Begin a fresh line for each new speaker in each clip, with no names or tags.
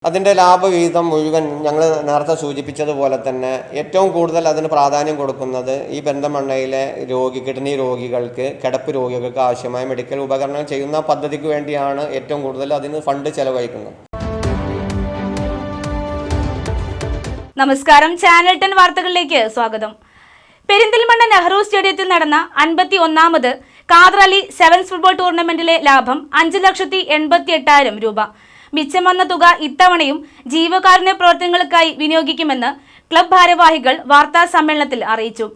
അതിൻ്റെ ലാഭവിഹിതം മുഴുവൻ ഞങ്ങൾ നേരത്തെ സൂചിപ്പിച്ചതുപോലെ തന്നെ ഏറ്റവും കൂടുതൽ അതിന് പ്രാധാന്യം കൊടുക്കുന്നത് ഈ പെരിന്തൽമണ്ണയിലെ കിഡ്നി രോഗികൾക്ക്, കിടപ്പ് രോഗികൾക്ക് ആവശ്യമായ മെഡിക്കൽ ഉപകരണങ്ങൾ ചെയ്യുന്ന പദ്ധതിക്ക് വേണ്ടിയാണ് ഏറ്റവും കൂടുതൽ അതിന് ഫണ്ട് ചെലവഴിക്കുന്നത്.
നമസ്കാരം, ചാനൽ 10 വാർത്തകളിലേക്ക് സ്വാഗതം. പെരിന്തൽമണ്ണ നെഹ്റു സ്റ്റേഡിയത്തിൽ നടന്ന 51ാമത് ഖാദർ അലി സെവൻസ് ഫുട്ബോൾ ടൂർണമെന്റിലെ ലാഭം 5,88,000 രൂപ. മിച്ചം വന്ന തുക ഇത്തവണയും ജീവകാരുണ്യ പ്രവർത്തനങ്ങൾക്കായി വിനിയോഗിക്കുമെന്ന് ക്ലബ് ഭാരവാഹികൾ വാർത്താ സമ്മേളനത്തിൽ അറിയിച്ചു.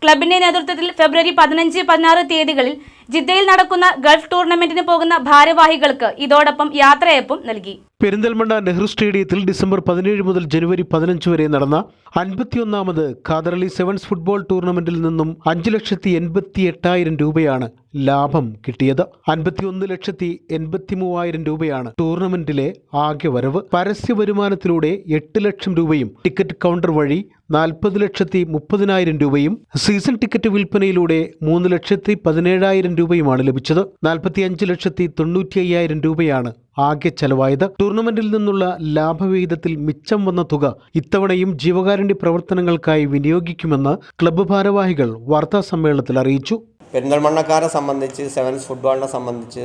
ക്ലബിന്റെ നേതൃത്വത്തിൽ ഫെബ്രുവരി 15, 16 തീയതികളിൽ ജിദ്ദയിൽ നടക്കുന്ന ഗൾഫ് ടൂർണമെന്റിന് പോകുന്ന ഭാരവാഹികൾക്ക് ഇതോടൊപ്പം യാത്രയയപ്പും നൽകി.
പെരിന്തൽമണ്ണ നെഹ്റു സ്റ്റേഡിയത്തിൽ ഡിസംബർ 17 മുതൽ ജനുവരി 15 വരെ നടന്ന 51ാമത് ഖാദർ അലി സെവൻസ് ഫുട്ബോൾ ടൂർണമെന്റിൽ നിന്നും 5,88,000 രൂപയാണ് ലാഭം കിട്ടിയത്. 51,83,000 രൂപയാണ് ടൂർണമെന്റിലെ ആകെ വരവ്. പരസ്യ വരുമാനത്തിലൂടെ 8 ലക്ഷം രൂപയും ടിക്കറ്റ് കൗണ്ടർ വഴി 40,30,000 രൂപയും സീസൺ ടിക്കറ്റ് വിൽപ്പനയിലൂടെ 3,17,000 രൂപയുമാണ് ലഭിച്ചത്. 45,95,000 രൂപയാണ് ആകെ ചെലവായത്. ടൂർണമെന്റിൽ നിന്നുള്ള ലാഭവിഹിതത്തിൽ മിച്ചം വന്ന തുക ഇത്തവണയും ജീവകാരുണ്യ പ്രവർത്തനങ്ങൾക്കായി വിനിയോഗിക്കുമെന്ന് ക്ലബ്ബ് ഭാരവാഹികൾ വാർത്താ സമ്മേളനത്തിൽ അറിയിച്ചു.
പെരിന്തൽമണ്ണക്കാരെ സംബന്ധിച്ച്, സെവൻസ് ഫുട്ബോളിനെ സംബന്ധിച്ച്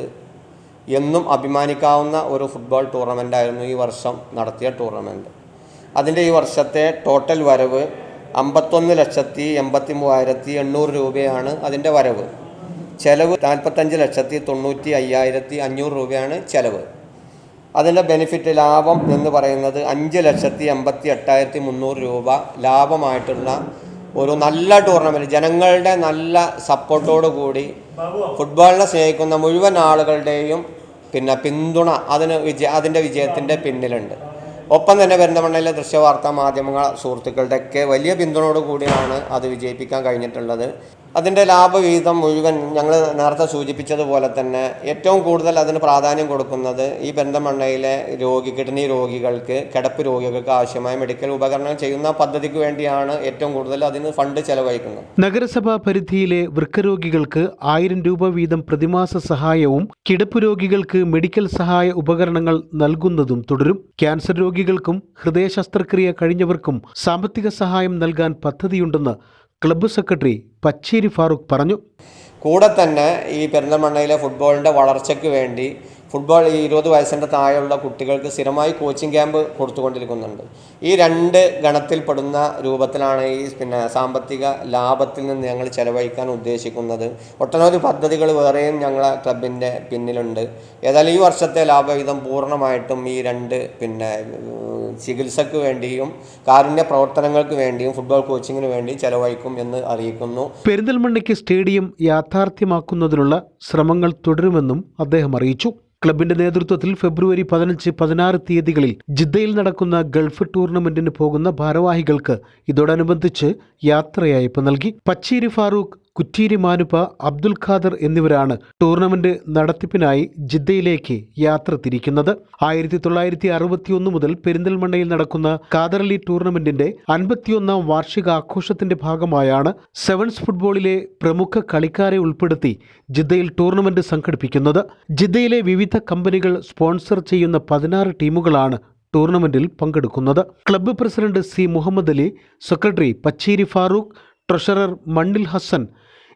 എന്നും അഭിമാനിക്കാവുന്ന ഒരു ഫുട്ബോൾ ടൂർണമെൻ്റായിരുന്നു ഈ വർഷം നടത്തിയ ടൂർണമെൻറ്റ്. അതിൻ്റെ ഈ വർഷത്തെ ടോട്ടൽ വരവ് 51,83,800 രൂപയാണ് അതിൻ്റെ വരവ്. ചെലവ് 45,95,500 രൂപയാണ് ചെലവ്. അതിൻ്റെ ബെനിഫിറ്റ് ലാഭം എന്ന് പറയുന്നത് 5,88,300 രൂപ ലാഭമായിട്ടുള്ള ഒരു നല്ല ടൂർണമെൻറ്റ്, ജനങ്ങളുടെ നല്ല സപ്പോർട്ടോടു കൂടി ഫുട്ബോളിനെ സ്നേഹിക്കുന്ന മുഴുവൻ ആളുകളുടെയും പിന്തുണ അതിൻ്റെ വിജയത്തിൻ്റെ പിന്നിലുണ്ട്. ഒപ്പം തന്നെ പെരിന്തൽമണ്ണയിലെ ദൃശ്യവാർത്താ മാധ്യമങ്ങൾ സുഹൃത്തുക്കളുടെയൊക്കെ വലിയ പിന്തുണയോടു കൂടിയാണ് അത് വിജയിപ്പിക്കാൻ കഴിഞ്ഞിട്ടുള്ളത്. അതിൻ്റെ ലാഭവിഹിതം മുഴുവൻ ഞങ്ങൾ നേരത്തെ സൂചിപ്പിച്ചതുപോലെ തന്നെ ഏറ്റവും കൂടുതൽ അതിന് പ്രാധാന്യം കൊടുക്കുന്നത് ഈ പെരിന്തൽമണ്ണയിലെ കിഡ്നി രോഗികൾക്ക്, കിടപ്പ് രോഗികൾക്ക് ആവശ്യമായ മെഡിക്കൽ ഉപകരണങ്ങൾ ചെയ്യുന്ന പദ്ധതിക്ക് വേണ്ടിയാണ് ഏറ്റവും കൂടുതൽ അതിന് ഫണ്ട് ചെലവഴിക്കുന്നത്.
നഗരസഭാ പരിധിയിലെ വൃക്കരോഗികൾക്ക് 1,000 രൂപ വീതം പ്രതിമാസ സഹായവും കിടപ്പ് രോഗികൾക്ക് മെഡിക്കൽ സഹായ ഉപകരണങ്ങൾ നൽകുന്നതും തുടരും. ക്യാൻസർ രോഗികൾക്കും ഹൃദയ ശസ്ത്രക്രിയ കഴിഞ്ഞവർക്കും സാമ്പത്തിക സഹായം നൽകാൻ പദ്ധതിയുണ്ടെന്ന് ക്ലബ്ബ് സെക്രട്ടറി പച്ചേരി ഫാറൂഖ് പറഞ്ഞു.
കൂടെ തന്നെ ഈ പെരിന്തൽമണ്ണയിലെ ഫുട്ബോളിൻ്റെ വളർച്ചയ്ക്ക് വേണ്ടി ഫുട്ബോൾ 20 വയസ്സിൻ്റെ താഴെയുള്ള കുട്ടികൾക്ക് സ്ഥിരമായി കോച്ചിങ് ക്യാമ്പ് കൊടുത്തുകൊണ്ടിരിക്കുന്നുണ്ട്. ഈ 2 ഗണത്തിൽപ്പെടുന്ന രൂപത്തിലാണ് ഈ സാമ്പത്തിക ലാഭത്തിൽ നിന്ന് ഞങ്ങൾ ചെലവഴിക്കാൻ ഉദ്ദേശിക്കുന്നത്. ഒട്ടനവധി പദ്ധതികൾ വേറെയും ഞങ്ങളെ ക്ലബിൻ്റെ പിന്നിലുണ്ട്. ഏതായാലും ഈ വർഷത്തെ ലാഭവിഹിതം പൂർണ്ണമായിട്ടും ഈ 2 ചികിത്സക്ക് വേണ്ടിയും കാരുണ്യ പ്രവർത്തനങ്ങൾക്ക് വേണ്ടിയും ഫുട്ബോൾ കോച്ചിങ്ങിന് വേണ്ടി ചെലവഴിക്കും എന്ന് അറിയിക്കുന്നു.
പെരിന്തൽമണ്ണയ്ക്ക് സ്റ്റേഡിയം യാഥാർത്ഥ്യമാക്കുന്നതിനുള്ള ശ്രമങ്ങൾ തുടരുമെന്നും അദ്ദേഹം അറിയിച്ചു. ക്ലബിന്റെ നേതൃത്വത്തിൽ ഫെബ്രുവരി 15, 16 തീയതികളിൽ ജിദ്ദയിൽ നടക്കുന്ന ഗൾഫ് ടൂർണമെന്റിന് പോകുന്ന ഭാരവാഹികൾക്ക് ഇതോടനുബന്ധിച്ച് യാത്രയയപ്പ് നൽകി. പച്ചേരി ഫാറൂഖ്, കുറ്റീരി മാനുപ്പ, അബ്ദുൽ ഖാദർ എന്നിവരാണ് ടൂർണമെന്റ് നടത്തിപ്പിനായി ജിദ്ദയിലേക്ക് യാത്ര തിരിക്കുന്നത്. 1961 മുതൽ പെരിന്തൽമണ്ണയിൽ നടക്കുന്ന ഖാദർ അലി ടൂർണമെന്റിന്റെ 51ാം വാർഷികാഘോഷത്തിന്റെ ഭാഗമായാണ് സെവൻസ് ഫുട്ബോളിലെ പ്രമുഖ കളിക്കാരെ ഉൾപ്പെടുത്തി ജിദ്ദയിൽ ടൂർണമെന്റ് സംഘടിപ്പിക്കുന്നത്. ജിദ്ദയിലെ വിവിധ കമ്പനികൾ സ്പോൺസർ ചെയ്യുന്ന 16 ടീമുകളാണ് ടൂർണമെന്റിൽ പങ്കെടുക്കുന്നത്. Club president C Muhammad Ali, secretary Pacheri Farooq, treasurer Mannil Hasan,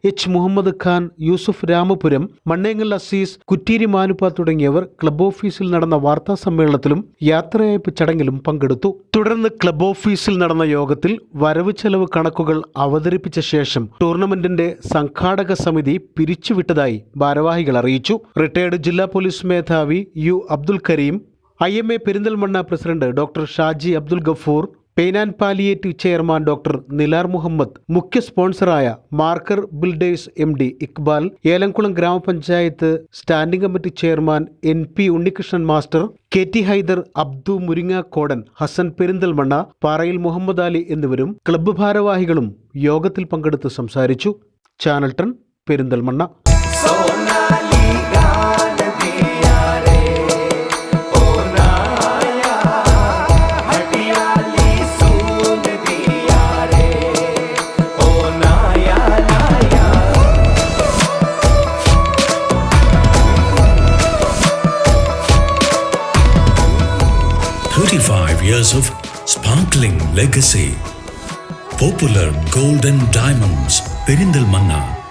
H Muhammad Khan, Yusuf Ramapuram, Mannengal Aziz, Kutteeri Manuppa തുടങ്ങിയവർ ക്ലബ്ബ് ഓഫീസിൽ നടന്ന വാർത്താ സമ്മേളനത്തിലും യാത്രയയപ്പ് ചടങ്ങിലും പങ്കെടുത്തു. തുടർന്ന് ക്ലബ്ബ് ഓഫീസിൽ നടന്ന യോഗത്തിൽ വരവ് ചെലവ് കണക്കുകൾ അവതരിപ്പിച്ച ശേഷം ടൂർണമെന്റിന്റെ സംഘാടക സമിതി പിരിച്ചുവിട്ടതായി ഭാരവാഹികൾ അറിയിച്ചു. റിട്ടയർഡ് ജില്ലാ പോലീസ് മേധാവി U Abdul Karim, IMA Perinthalmanna president doctor Shaji Abdul Gafoor, pain and palliative chairman doctor Nilar Muhammad, മുഖ്യ സ്പോൺസറായ marker builders MD Iqbal, Elamkulam ഗ്രാമപഞ്ചായത്ത് standing committee chairman NP Unnikrishnan master, KT Haider, Abdu Muringakodan, Hasan Perinthalmanna, Parayil Muhammad Ali എന്നിവരും ക്ലബ്ബ് ഭാരവാഹികളും യോഗത്തിൽ പങ്കെടുത്ത് സംസാരിച്ചു. Channel 10 Perinthalmanna.
25 years of sparkling legacy. Popular Gold and Diamonds, Perindalmanna.